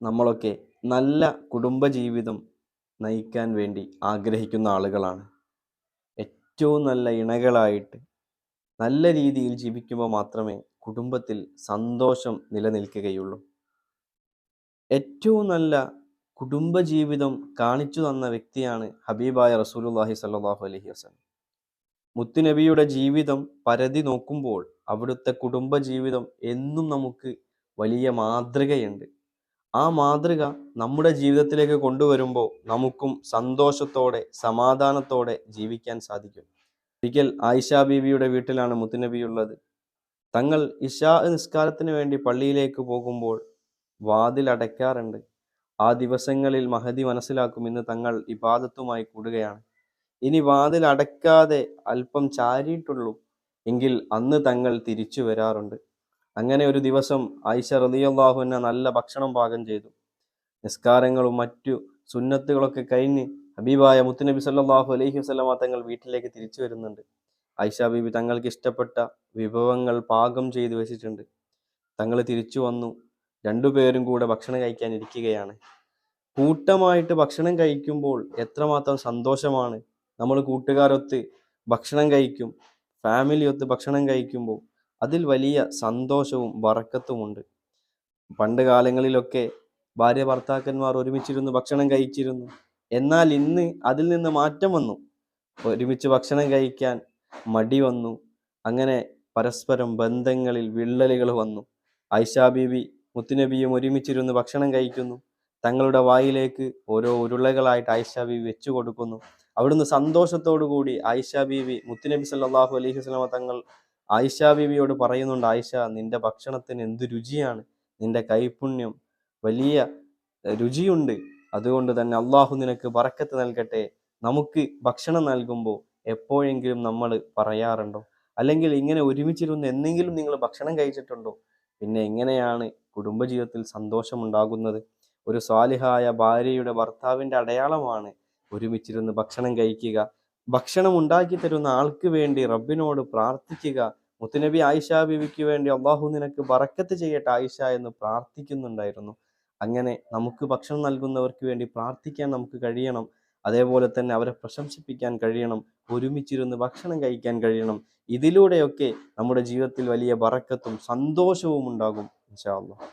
നമ്മളൊക്കെ നല്ല കുടുംബജീവിതം നയിക്കാൻ വേണ്ടി ആഗ്രഹിക്കുന്ന ആളുകളാണ്. ഏറ്റവും നല്ല ഇണകളായിട്ട് നല്ല രീതിയിൽ ജീവിക്കുമ്പോൾ മാത്രമേ കുടുംബത്തിൽ സന്തോഷം നിലനിൽക്കുകയുള്ളൂ. ഏറ്റവും നല്ല കുടുംബജീവിതം കാണിച്ചു തന്ന വ്യക്തിയാണ് ഹബീബായ റസൂലുള്ളാഹി സ്വല്ലല്ലാഹു അലൈഹി വസല്ലം. മുത്തുനബിയുടെ ജീവിതം പരതി നോക്കുമ്പോൾ അവിടുത്തെ കുടുംബജീവിതം എന്നും നമുക്ക് വലിയ മാതൃകയുണ്ട്. ആ മാതൃക നമ്മുടെ ജീവിതത്തിലേക്ക് കൊണ്ടുവരുമ്പോൾ നമുക്കും സന്തോഷത്തോടെ സമാധാനത്തോടെ ജീവിക്കാൻ സാധിക്കും. ഒരിക്കൽ ആയിഷ ബീവിയുടെ വീട്ടിലാണ് മുത്തുനബിയുള്ളത്. തങ്ങൾ ഇശാ നിസ്കാരത്തിന് വേണ്ടി പള്ളിയിലേക്ക് പോകുമ്പോൾ വാതിൽ അടയ്ക്കാറുണ്ട്. ആ ദിവസങ്ങളിൽ മഹദി മനസ്സിലാക്കും ഇന്ന് തങ്ങൾ ഇബാദത്തുമായി കൂടുകയാണ്. ഇനി വാതിൽ അടയ്ക്കാതെ അല്പം ചാരിയിട്ടുള്ളൂ എങ്കിൽ അന്ന് തങ്ങൾ തിരിച്ചു വരാറുണ്ട്. അങ്ങനെ ഒരു ദിവസം ആയിഷ റളിയല്ലാഹു അൻഹ നല്ല ഭക്ഷണം പാകം ചെയ്തു. നിസ്കാരങ്ങളും മറ്റു സുന്നത്തുകളൊക്കെ കഴിഞ്ഞ് ഹബീബായ മുത്തുനബി സല്ലല്ലാഹു അലൈഹി വസല്ലമ തങ്ങൾ വീട്ടിലേക്ക് തിരിച്ചു വരുന്നുണ്ട്. ആയിഷ ബീബി തങ്ങൾക്ക് ഇഷ്ടപ്പെട്ട വിഭവങ്ങൾ പാകം ചെയ്തു വെച്ചിട്ടുണ്ട്. തങ്ങൾ തിരിച്ചു വന്നു. രണ്ടുപേരും കൂടെ ഭക്ഷണം കഴിക്കാൻ ഇരിക്കുകയാണ്. കൂട്ടമായിട്ട് ഭക്ഷണം കഴിക്കുമ്പോൾ എത്രമാത്രം സന്തോഷമാണ്. നമ്മൾ കൂട്ടുകാരൊത്ത് ഭക്ഷണം കഴിക്കും, ഫാമിലി ഒത്ത് ഭക്ഷണം കഴിക്കുമ്പോൾ അതിൽ വലിയ സന്തോഷവും ബറക്കത്തുമുണ്ട്. പണ്ട് കാലങ്ങളിലൊക്കെ ഭാര്യ ഭർത്താക്കന്മാർ ഒരുമിച്ചിരുന്ന് ഭക്ഷണം കഴിച്ചിരുന്നു. എന്നാൽ ഇന്ന് അതിൽ നിന്ന് മാറ്റം വന്നു. ഒരുമിച്ച് ഭക്ഷണം കഴിക്കാൻ മടി വന്നു. അങ്ങനെ പരസ്പരം ബന്ധങ്ങളിൽ വിള്ളലുകൾ വന്നു. ആയിഷ ബീവി മുത്തുനബിയും ഒരുമിച്ചിരുന്ന് ഭക്ഷണം കഴിക്കുന്നു. തങ്ങളുടെ വായിലേക്ക് ഓരോ ഉരുളകളായിട്ട് ആയിഷ ബീവി വെച്ചു കൊടുക്കുന്നു. അവിടുന്ന് സന്തോഷത്തോടു കൂടി ആയിഷ ബീവി മുത്തുനബി സല്ലല്ലാഹു അലൈഹി വസല്ലമ തങ്ങൾ ആയിഷ ബീവിയോട് പറയുന്നുണ്ട്, ആയിഷ, നിന്റെ ഭക്ഷണത്തിന് എന്ത് രുചിയാണ്, നിന്റെ കൈപുണ്യം വലിയ രുചിയുണ്ട്. അതുകൊണ്ട് തന്നെ അള്ളാഹു നിനക്ക് ബറക്കത്ത് നൽകട്ടെ. നമുക്ക് ഭക്ഷണം നൽകുമ്പോൾ എപ്പോഴെങ്കിലും നമ്മൾ പറയാറുണ്ടോ? അല്ലെങ്കിൽ ഇങ്ങനെ ഒരുമിച്ചിരുന്ന് എന്തെങ്കിലും നിങ്ങൾ ഭക്ഷണം കഴിച്ചിട്ടുണ്ടോ? പിന്നെ എങ്ങനെയാണ് കുടുംബജീവിതത്തിൽ സന്തോഷമുണ്ടാകുന്നത്? ഒരു സ്വാലിഹായ ഭാര്യയുടെ ഭർത്താവിൻ്റെ അടയാളമാണ് ഒരുമിച്ചിരുന്ന് ഭക്ഷണം കഴിക്കുക. ഭക്ഷണം ഉണ്ടാക്കി തരുന്ന ആൾക്ക് വേണ്ടി റബ്ബിനോട് പ്രാർത്ഥിക്കുക. മുത്തുനബി ആയിഷ ബീവിക്ക് വേണ്ടി അള്ളാഹു നിനക്ക് ബറക്കത്ത് ചെയ്യട്ടെ ആയിഷ എന്ന് പ്രാർത്ഥിക്കുന്നുണ്ടായിരുന്നു. അങ്ങനെ നമുക്ക് ഭക്ഷണം നൽകുന്നവർക്ക് വേണ്ടി പ്രാർത്ഥിക്കാൻ നമുക്ക് കഴിയണം. അതേപോലെ തന്നെ അവരെ പ്രശംസിപ്പിക്കാൻ കഴിയണം. ഒരുമിച്ചിരുന്ന് ഭക്ഷണം കഴിക്കാൻ കഴിയണം. ഇതിലൂടെയൊക്കെ നമ്മുടെ ജീവിതത്തിൽ വലിയ ബറക്കത്തും സന്തോഷവും ഉണ്ടാകും ഇൻഷാ അല്ലാഹ്.